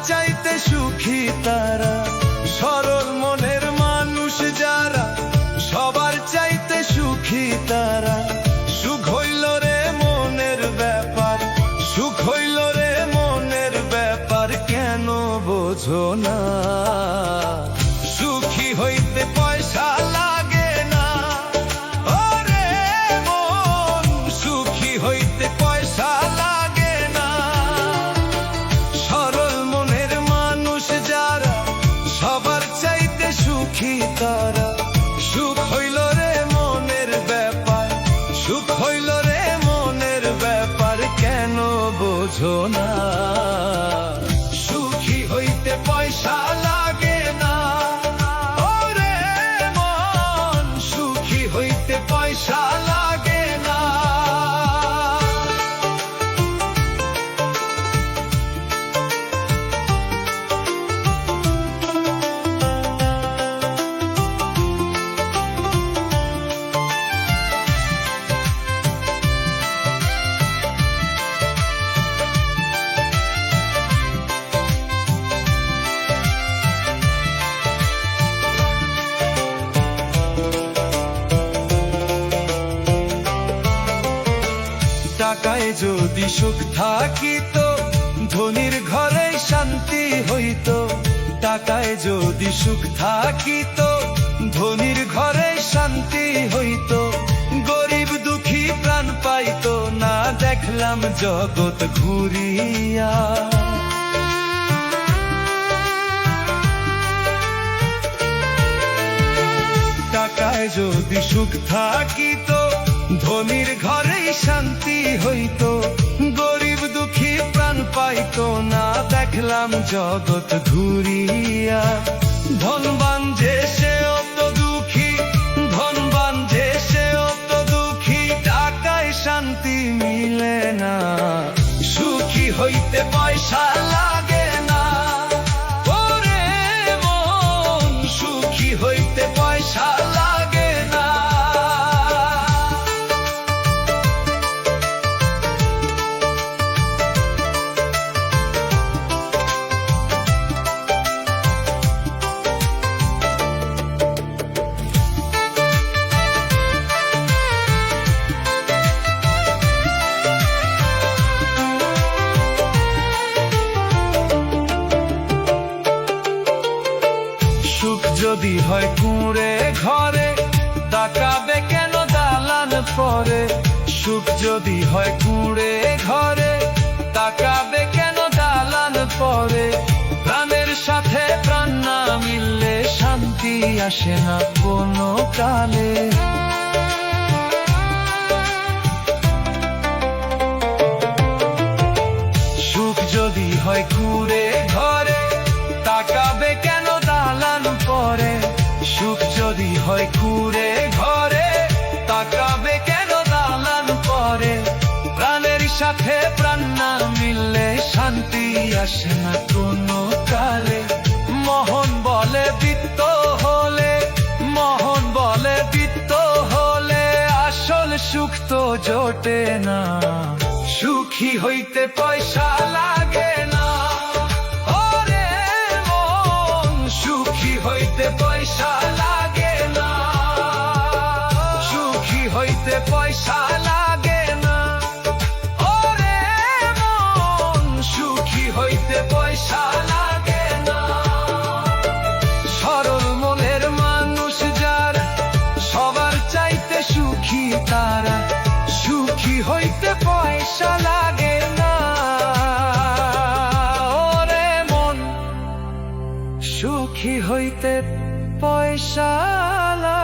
চাইতে সুখী তারা, সরল মনের মানুষ যারা, সবার চাইতে সুখী তারা। সুখ হইল রে মনের ব্যাপার, সুখ হইল রে মনের ব্যাপার, কেন বোঝো না? সুখী হইতে পয়সা লাগে না, ওরে মন, সুখী হইতে পয়সা লাগে না। সরল মনের মানুষ যারা, সবার চাইতে সুখী তারা। সুখ হইল রে মনের ব্যাপার, সুখ হইল রে মনের ব্যাপার, কেন বোঝো না? সুখী হইতে পয়সা লাগে না, ওরে মন, সুখী হইতে পয়সা লাগে না। টাকায় যদি সুখ থাকিত, ধনীর ঘরে শান্তি হইত। টাকায় যদি সুখ থাকিত, ধনীর ঘরে শান্তি হইত। গরিব দুঃখী প্রাণ পাইত না, দেখলাম জগৎ ঘুরিয়া। টাকায় যদি সুখ থাকিত, ধনীর ঘরেই শান্তি হইত। গরিব দুঃখী প্রাণ পাইত না, দেখলাম জগৎ ঘুরিয়া। ধনবান যে সেও তো দুঃখী, ধনবান যে সেও তো দুঃখী, টাকায় শান্তি মিলে না। সুখী হইতে পয়সা লাগে না, ওরে মন, সুখী হইতে পয়সা লাগে না। সুখ যদি হয় কুঁড়ে ঘরে, তাকাবে কেন দালান পরে? সুখ যদি হয় কুঁড়ে ঘরে, তাকাবে কেন দালান পরে? প্রাণের সাথে প্রাণ না মিললে শান্তি আসে না কোনো কালে। সুখ যদি হয় কুঁড়ে ঘরে, তাকাবে কেন দালান পরে? সুখ যদি হয় কুঁড়ে ঘরে, তাকাবে কেন দালান পরে? প্রাণের সাথে প্রাণ না মিললে শান্তি আসে না কোনো কালে। মোহন বলে বিত্ত হলে, মোহন বলে বিত্ত হলে, আসল সুখ তো জোটে না। সুখী হইতে পয়সা লাগে না, ওরে মন, সুখী হইতে পয়সা লাগে না। সুখী হইতে পয়সা লাগে না, ওরে মন, সুখী হইতে পয়সা লাগে না। সরল মনের মানুষ যারা, সবার চাইতে সুখী তারা। সুখী হইতে পয়সা লাগে না, ওরে মন, সুখী হইতে পয়সা লাগে।